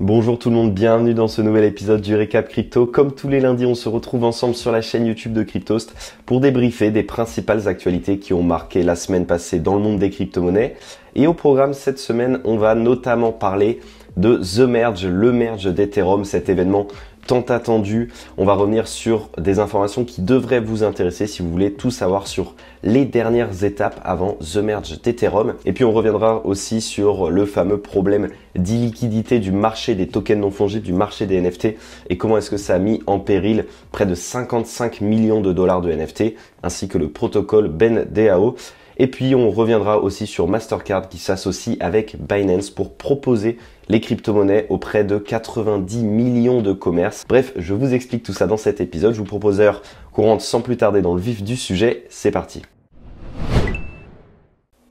Bonjour tout le monde, bienvenue dans ce nouvel épisode du Récap Crypto. Comme tous les lundis, on se retrouve ensemble sur la chaîne YouTube de Cryptost pour débriefer des principales actualités qui ont marqué la semaine passée dans le monde des crypto-monnaies. Et au programme cette semaine, on va notamment parler de The Merge, le merge d'Ethereum, cet événement tant attendu. On va revenir sur des informations qui devraient vous intéresser si vous voulez tout savoir sur les dernières étapes avant The Merge d'Ethereum. Et puis on reviendra aussi sur le fameux problème d'illiquidité du marché des tokens non fongibles, du marché des NFT et comment est-ce que ça a mis en péril près de 55 millions de dollars de NFT ainsi que le protocole BenDAO. Et puis on reviendra aussi sur Mastercard qui s'associe avec Binance pour proposer les crypto-monnaies auprès de 90 millions de commerces. Bref, je vous explique tout ça dans cet épisode. Je vous propose d'ailleurs qu'on rentre sans plus tarder dans le vif du sujet. C'est parti.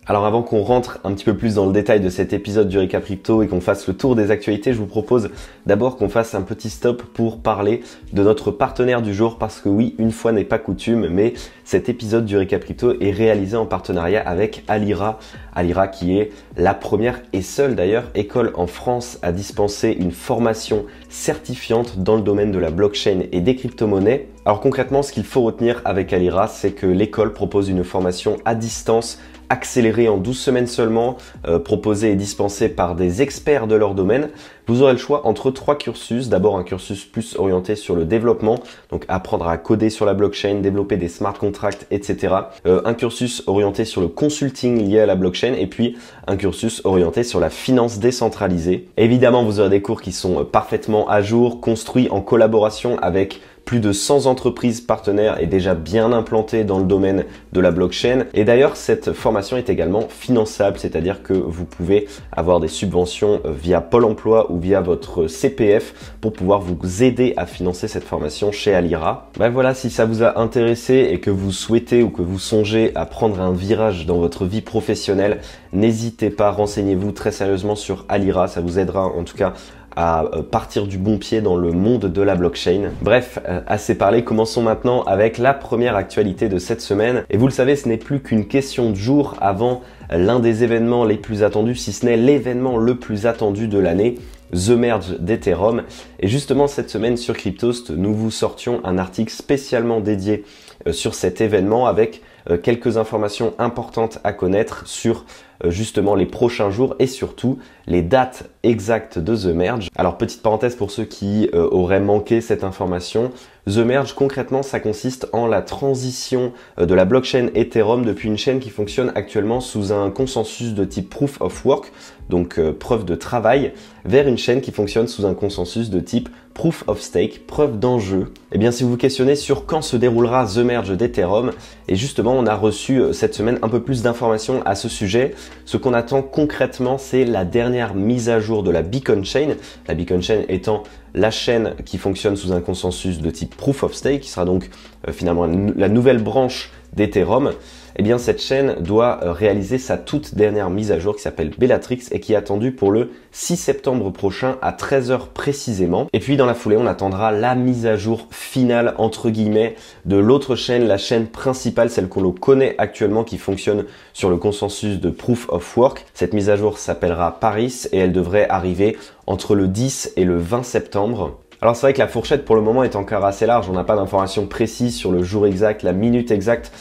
Alors avant qu'on rentre un petit peu plus dans le détail de cet épisode du Récap Crypto et qu'on fasse le tour des actualités, je vous propose d'abord qu'on fasse un petit stop pour parler de notre partenaire du jour parce que oui, une fois n'est pas coutume, mais cet épisode du Récap Crypto est réalisé en partenariat avec Alira. Alira qui est la première et seule d'ailleurs école en France à dispenser une formation certifiante dans le domaine de la blockchain et des crypto-monnaies. Alors concrètement, ce qu'il faut retenir avec Alira, c'est que l'école propose une formation à distance accélérée en 12 semaines seulement, proposée et dispensée par des experts de leur domaine. Vous aurez le choix entre 3 cursus. D'abord un cursus plus orienté sur le développement, donc apprendre à coder sur la blockchain, développer des smart contracts, etc. Un cursus orienté sur le consulting lié à la blockchain et puis un cursus orienté sur la finance décentralisée. Évidemment, vous aurez des cours qui sont parfaitement à jour, construits en collaboration avec plus de 100 entreprises partenaires et déjà bien implantées dans le domaine de la blockchain. Et d'ailleurs, cette formation est également finançable, c'est-à-dire que vous pouvez avoir des subventions via Pôle emploi ou via votre CPF pour pouvoir vous aider à financer cette formation chez Alira. Ben voilà, si ça vous a intéressé et que vous souhaitez ou que vous songez à prendre un virage dans votre vie professionnelle, n'hésitez pas, renseignez-vous très sérieusement sur Alira, ça vous aidera en tout cas à partir du bon pied dans le monde de la blockchain. Bref, assez parlé, commençons maintenant avec la première actualité de cette semaine. Et vous le savez, ce n'est plus qu'une question de jours avant l'un des événements les plus attendus, si ce n'est l'événement le plus attendu de l'année, The Merge d'Ethereum. Et justement, cette semaine sur Cryptost, nous vous sortions un article spécialement dédié sur cet événement avec quelques informations importantes à connaître sur justement les prochains jours et surtout les dates exactes de The Merge. Alors petite parenthèse pour ceux qui auraient manqué cette information, The Merge concrètement ça consiste en la transition de la blockchain Ethereum depuis une chaîne qui fonctionne actuellement sous un consensus de type Proof of Work, donc preuve de travail, vers une chaîne qui fonctionne sous un consensus de type Proof of Stake, preuve d'enjeu. Et bien si vous vous questionnez sur quand se déroulera The Merge d'Ethereum, et justement on a reçu cette semaine un peu plus d'informations à ce sujet. Ce qu'on attend concrètement, c'est la dernière mise à jour de la Beacon Chain. La Beacon Chain étant la chaîne qui fonctionne sous un consensus de type Proof of Stake, qui sera donc finalement la nouvelle branche d'Ethereum. Eh bien cette chaîne doit réaliser sa toute dernière mise à jour qui s'appelle Bellatrix et qui est attendue pour le 6 septembre prochain à 13 h précisément. Et puis dans la foulée, on attendra la mise à jour finale entre guillemets de l'autre chaîne, la chaîne principale, celle qu'on connaît actuellement qui fonctionne sur le consensus de Proof of Work. Cette mise à jour s'appellera Paris et elle devrait arriver entre le 10 et le 20 septembre. Alors c'est vrai que la fourchette pour le moment est encore assez large, on n'a pas d'informations précises sur le jour exact, la minute exacte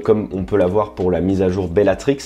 comme on peut l'avoir pour la mise à jour Bellatrix.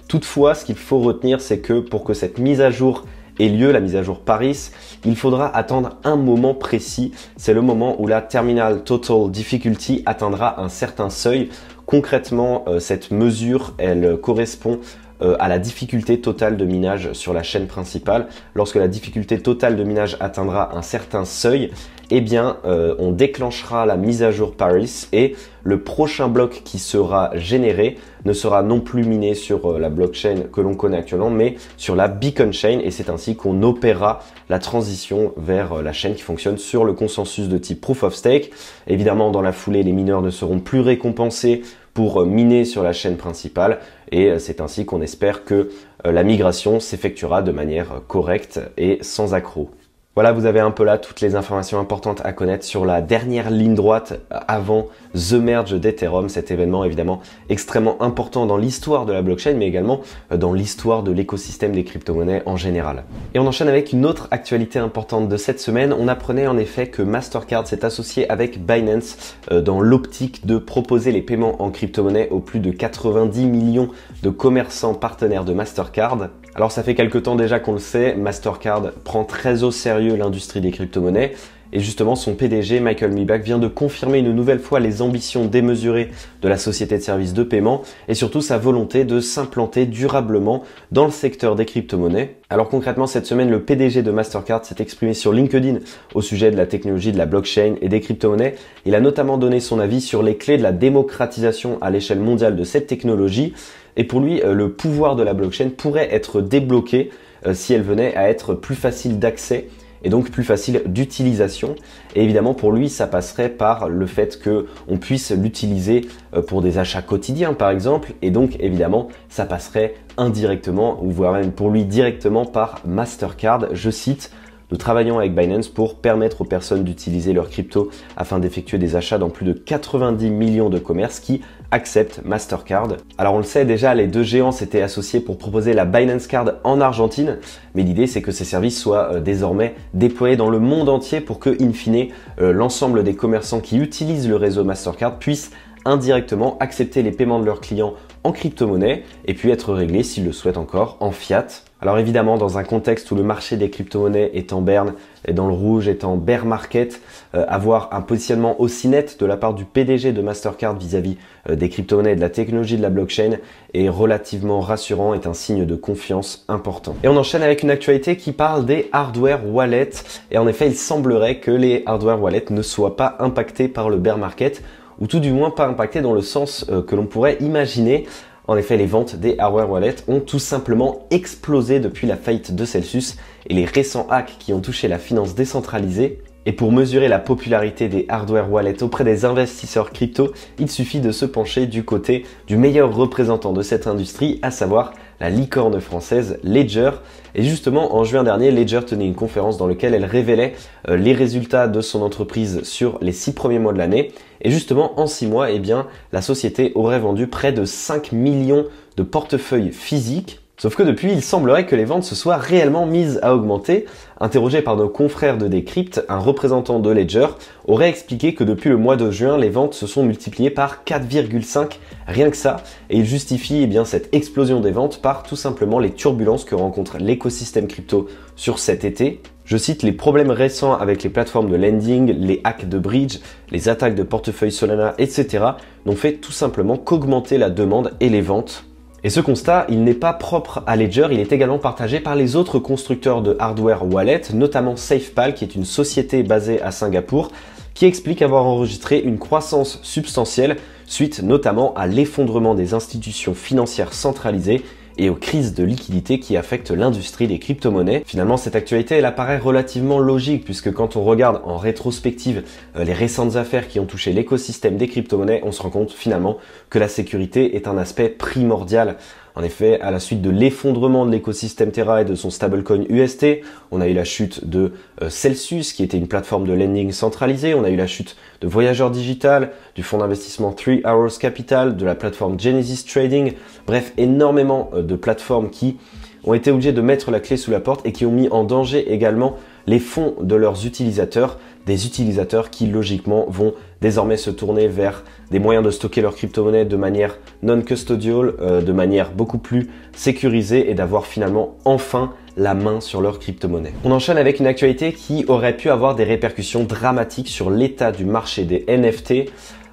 Toutefois, ce qu'il faut retenir, c'est que pour que cette mise à jour ait lieu, la mise à jour Paris, il faudra attendre un moment précis. C'est le moment où la Terminal Total Difficulty atteindra un certain seuil. Concrètement, cette mesure, elle correspond à la difficulté totale de minage sur la chaîne principale. Lorsque la difficulté totale de minage atteindra un certain seuil, eh bien, on déclenchera la mise à jour Paris et le prochain bloc qui sera généré ne sera non plus miné sur la blockchain que l'on connaît actuellement, mais sur la Beacon Chain et c'est ainsi qu'on opérera la transition vers la chaîne qui fonctionne sur le consensus de type Proof of Stake. Évidemment, dans la foulée, les mineurs ne seront plus récompensés pour miner sur la chaîne principale et c'est ainsi qu'on espère que la migration s'effectuera de manière correcte et sans accroc. Voilà, vous avez un peu là toutes les informations importantes à connaître sur la dernière ligne droite avant The Merge d'Ethereum, cet événement évidemment extrêmement important dans l'histoire de la blockchain, mais également dans l'histoire de l'écosystème des crypto-monnaies en général. Et on enchaîne avec une autre actualité importante de cette semaine. On apprenait en effet que Mastercard s'est associé avec Binance dans l'optique de proposer les paiements en crypto-monnaie aux plus de 90 millions de commerçants partenaires de Mastercard. Alors ça fait quelques temps déjà qu'on le sait, Mastercard prend très au sérieux l'industrie des crypto-monnaies et justement son PDG Michael Miebach vient de confirmer une nouvelle fois les ambitions démesurées de la société de services de paiement et surtout sa volonté de s'implanter durablement dans le secteur des crypto-monnaies. Alors concrètement cette semaine le PDG de Mastercard s'est exprimé sur LinkedIn au sujet de la technologie de la blockchain et des crypto-monnaies. Il a notamment donné son avis sur les clés de la démocratisation à l'échelle mondiale de cette technologie. Et pour lui, le pouvoir de la blockchain pourrait être débloqué si elle venait à être plus facile d'accès et donc plus facile d'utilisation. Et évidemment, pour lui, ça passerait par le fait qu'on puisse l'utiliser pour des achats quotidiens, par exemple. Et donc, évidemment, ça passerait indirectement, ou voire même pour lui directement par Mastercard. Je cite: « Nous travaillons avec Binance pour permettre aux personnes d'utiliser leurs cryptos afin d'effectuer des achats dans plus de 90 millions de commerces qui acceptent Mastercard. » Alors on le sait déjà, les deux géants s'étaient associés pour proposer la Binance Card en Argentine, mais l'idée c'est que ces services soient désormais déployés dans le monde entier pour que, in fine, l'ensemble des commerçants qui utilisent le réseau Mastercard puissent indirectement accepter les paiements de leurs clients en crypto-monnaie et puis être réglés s'ils le souhaitent encore en fiat. Alors évidemment, dans un contexte où le marché des crypto-monnaies est en berne et dans le rouge, est en bear market, avoir un positionnement aussi net de la part du PDG de Mastercard vis-à-vis des crypto-monnaies et de la technologie de la blockchain est relativement rassurant, est un signe de confiance important. Et on enchaîne avec une actualité qui parle des hardware wallets. Et en effet, il semblerait que les hardware wallets ne soient pas impactés par le bear market, ou tout du moins pas impactés dans le sens que l'on pourrait imaginer. En effet, les ventes des hardware wallets ont tout simplement explosé depuis la faillite de Celsius et les récents hacks qui ont touché la finance décentralisée. Et pour mesurer la popularité des hardware wallets auprès des investisseurs crypto, il suffit de se pencher du côté du meilleur représentant de cette industrie, à savoir la licorne française Ledger. Et justement, en juin dernier, Ledger tenait une conférence dans laquelle elle révélait les résultats de son entreprise sur les 6 premiers mois de l'année. Et justement, en 6 mois, eh bien, la société aurait vendu près de 5 millions de portefeuilles physiques. Sauf que depuis, il semblerait que les ventes se soient réellement mises à augmenter. Interrogé par nos confrères de Decrypt, un représentant de Ledger aurait expliqué que depuis le mois de juin, les ventes se sont multipliées par 4,5, rien que ça. Et il justifie eh bien, cette explosion des ventes par tout simplement les turbulences que rencontre l'écosystème crypto sur cet été. Je cite: « Les problèmes récents avec les plateformes de lending, les hacks de bridge, les attaques de portefeuille Solana, etc. n'ont fait tout simplement qu'augmenter la demande et les ventes. » Et ce constat, il n'est pas propre à Ledger, il est également partagé par les autres constructeurs de hardware wallet, notamment SafePal, qui est une société basée à Singapour, qui explique avoir enregistré une croissance substantielle suite notamment à l'effondrement des institutions financières centralisées et aux crises de liquidité qui affectent l'industrie des crypto-monnaies. Finalement, cette actualité, elle apparaît relativement logique puisque quand on regarde en rétrospective les récentes affaires qui ont touché l'écosystème des crypto-monnaies, on se rend compte finalement que la sécurité est un aspect primordial. En effet, à la suite de l'effondrement de l'écosystème Terra et de son stablecoin UST, on a eu la chute de Celsius, qui était une plateforme de lending centralisée. On a eu la chute de Voyageur Digital, du fonds d'investissement 3 Hours Capital, de la plateforme Genesis Trading. Bref, énormément de plateformes qui ont été obligées de mettre la clé sous la porte et qui ont mis en danger également les fonds de leurs utilisateurs, des utilisateurs qui logiquement vont désormais se tourner vers des moyens de stocker leurs crypto-monnaies de manière non custodial, de manière beaucoup plus sécurisée et d'avoir finalement enfin la main sur leurs crypto-monnaies. On enchaîne avec une actualité qui aurait pu avoir des répercussions dramatiques sur l'état du marché des NFT.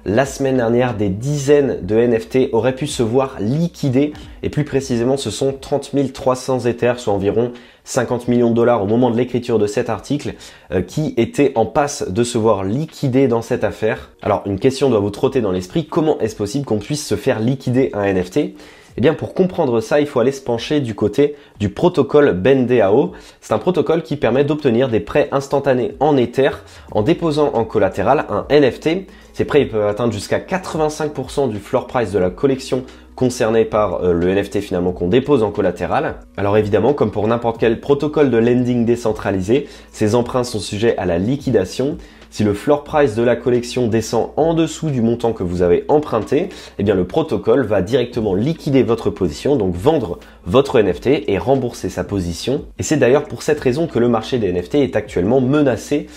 La semaine dernière, des dizaines de NFT auraient pu se voir liquider et plus précisément ce sont 30 300 Ethers, soit environ 50 millions de dollars au moment de l'écriture de cet article, qui étaient en passe de se voir liquider dans cette affaire. Alors une question doit vous trotter dans l'esprit, comment est-ce possible qu'on puisse se faire liquider un NFT ? Eh bien, pour comprendre ça, il faut aller se pencher du côté du protocole BendDAO. C'est un protocole qui permet d'obtenir des prêts instantanés en Ether en déposant en collatéral un NFT. Ces prêts ils peuvent atteindre jusqu'à 85% du floor price de la collection concernés par le NFT finalement qu'on dépose en collatéral. Alors évidemment, comme pour n'importe quel protocole de lending décentralisé, ces emprunts sont sujets à la liquidation. Si le floor price de la collection descend en dessous du montant que vous avez emprunté, eh bien le protocole va directement liquider votre position, donc vendre votre NFT et rembourser sa position. Et c'est d'ailleurs pour cette raison que le marché des NFT est actuellement menacé.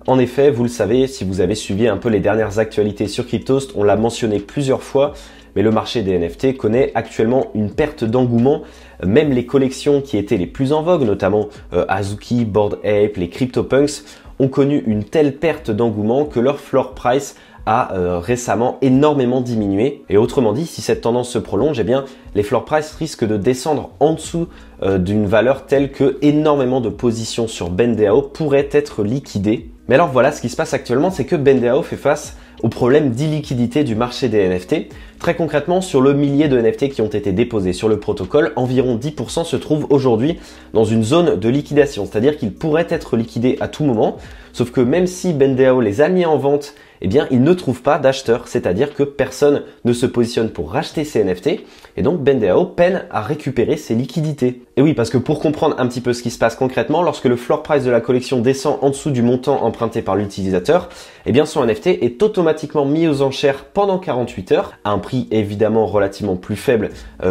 En effet, vous le savez, si vous avez suivi un peu les dernières actualités sur Cryptost, on l'a mentionné plusieurs fois, mais le marché des NFT connaît actuellement une perte d'engouement. Même les collections qui étaient les plus en vogue, notamment Azuki, Bored Ape, les CryptoPunks, ont connu une telle perte d'engouement que leur floor price a récemment énormément diminué. Et autrement dit, si cette tendance se prolonge, eh bien, les floor price risquent de descendre en dessous d'une valeur telle que énormément de positions sur BenDAO pourraient être liquidées. Mais alors voilà, ce qui se passe actuellement, c'est que BenDAO fait face au problème d'illiquidité du marché des NFT. Très concrètement, sur le millier de NFT qui ont été déposés sur le protocole, environ 10% se trouvent aujourd'hui dans une zone de liquidation, c'est-à-dire qu'ils pourraient être liquidés à tout moment, sauf que même si BenDAO les a mis en vente, eh bien, ils ne trouvent pas d'acheteurs, c'est-à-dire que personne ne se positionne pour racheter ces NFT, et donc BenDAO peine à récupérer ses liquidités. Et oui, parce que pour comprendre un petit peu ce qui se passe concrètement, lorsque le floor price de la collection descend en dessous du montant emprunté par l'utilisateur, eh bien son NFT est automatiquement mis aux enchères pendant 48 heures, à un prix évidemment relativement plus faible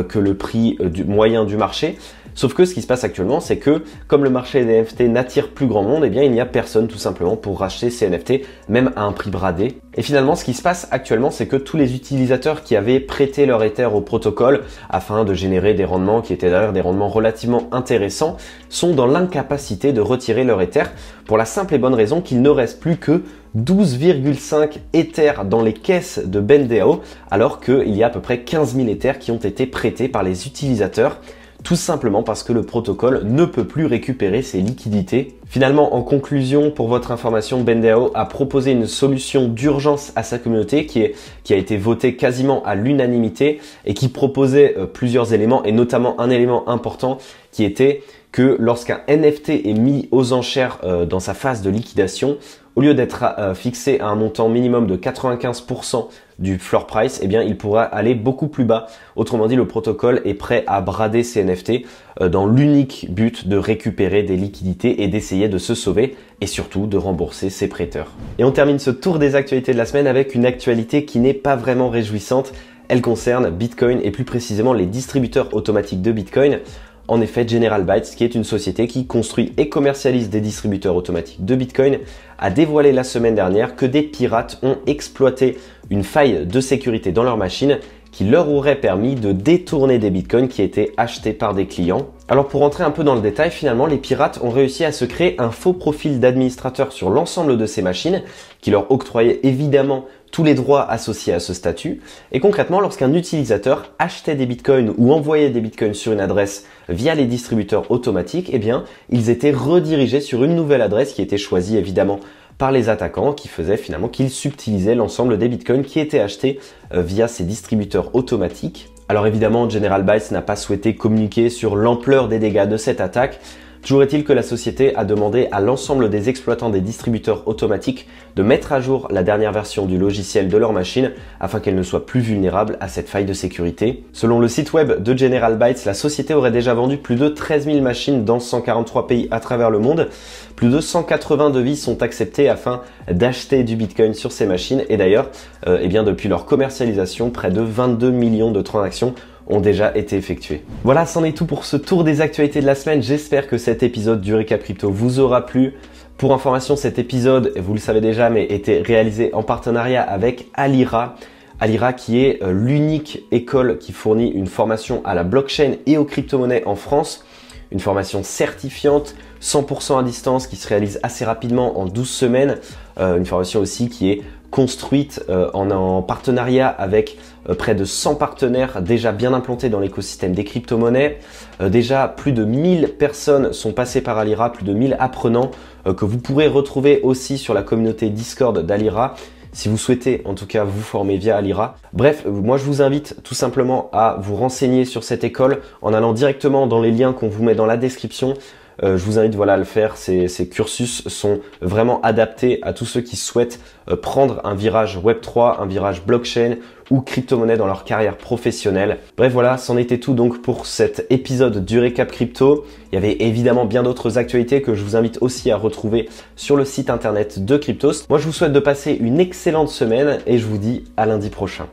que le prix moyen du marché. Sauf que ce qui se passe actuellement, c'est que comme le marché des NFT n'attire plus grand monde, eh bien il n'y a personne tout simplement pour racheter ces NFT, même à un prix bradé. Et finalement, ce qui se passe actuellement, c'est que tous les utilisateurs qui avaient prêté leur Ether au protocole afin de générer des rendements qui étaient d'ailleurs des rendements relativement intéressants, sont dans l'incapacité de retirer leur Ether pour la simple et bonne raison qu'il ne reste plus que 12,5 Ethers dans les caisses de BenDAO, alors qu'il y a à peu près 15 000 Ethers qui ont été prêtés par les utilisateurs. Tout simplement parce que le protocole ne peut plus récupérer ses liquidités. Finalement, en conclusion, pour votre information, BenDAO a proposé une solution d'urgence à sa communauté qui a été votée quasiment à l'unanimité et qui proposait plusieurs éléments, et notamment un élément important qui était que lorsqu'un NFT est mis aux enchères dans sa phase de liquidation, au lieu d'être fixé à un montant minimum de 95% du floor price, eh bien, il pourra aller beaucoup plus bas. Autrement dit, le protocole est prêt à brader ces NFT dans l'unique but de récupérer des liquidités et d'essayer de se sauver et surtout de rembourser ses prêteurs. Et on termine ce tour des actualités de la semaine avec une actualité qui n'est pas vraiment réjouissante. Elle concerne Bitcoin et plus précisément les distributeurs automatiques de Bitcoin. En effet, General Bytes, qui est une société qui construit et commercialise des distributeurs automatiques de Bitcoin, a dévoilé la semaine dernière que des pirates ont exploité une faille de sécurité dans leur machine qui leur aurait permis de détourner des bitcoins qui étaient achetés par des clients. Alors pour rentrer un peu dans le détail, finalement, les pirates ont réussi à se créer un faux profil d'administrateur sur l'ensemble de ces machines qui leur octroyait évidemment tous les droits associés à ce statut. Et concrètement, lorsqu'un utilisateur achetait des bitcoins ou envoyait des bitcoins sur une adresse via les distributeurs automatiques, eh bien, ils étaient redirigés sur une nouvelle adresse qui était choisie évidemment par les attaquants, qui faisait finalement qu'ils subtilisaient l'ensemble des bitcoins qui étaient achetés via ces distributeurs automatiques. Alors évidemment, General Bytes n'a pas souhaité communiquer sur l'ampleur des dégâts de cette attaque. Toujours est-il que la société a demandé à l'ensemble des exploitants des distributeurs automatiques de mettre à jour la dernière version du logiciel de leur machine afin qu'elle ne soit plus vulnérable à cette faille de sécurité. Selon le site web de General Bytes, la société aurait déjà vendu plus de 13 000 machines dans 143 pays à travers le monde. Plus de 180 devis sont acceptés afin d'acheter du Bitcoin sur ces machines et d'ailleurs, depuis leur commercialisation, près de 22 millions de transactions ont déjà été effectués. Voilà, c'en est tout pour ce tour des actualités de la semaine. J'espère que cet épisode du Récap Crypto vous aura plu. Pour information, cet épisode, vous le savez déjà, mais était réalisé en partenariat avec Alira. Alira qui est l'unique école qui fournit une formation à la blockchain et aux crypto-monnaies en France. Une formation certifiante, 100% à distance, qui se réalise assez rapidement en 12 semaines. Une formation aussi qui est construite en partenariat avec près de 100 partenaires déjà bien implantés dans l'écosystème des crypto-monnaies. Déjà plus de 1000 personnes sont passées par Alira, plus de 1000 apprenants que vous pourrez retrouver aussi sur la communauté Discord d'Alira si vous souhaitez en tout cas vous former via Alira. Bref, moi je vous invite tout simplement à vous renseigner sur cette école en allant directement dans les liens qu'on vous met dans la description. je vous invite à le faire. Ces cursus sont vraiment adaptés à tous ceux qui souhaitent prendre un virage Web3, un virage blockchain ou crypto-monnaie dans leur carrière professionnelle. Bref, voilà, c'en était tout donc pour cet épisode du Récap Crypto. Il y avait évidemment bien d'autres actualités que je vous invite aussi à retrouver sur le site internet de Cryptos. Moi, je vous souhaite de passer une excellente semaine et je vous dis à lundi prochain.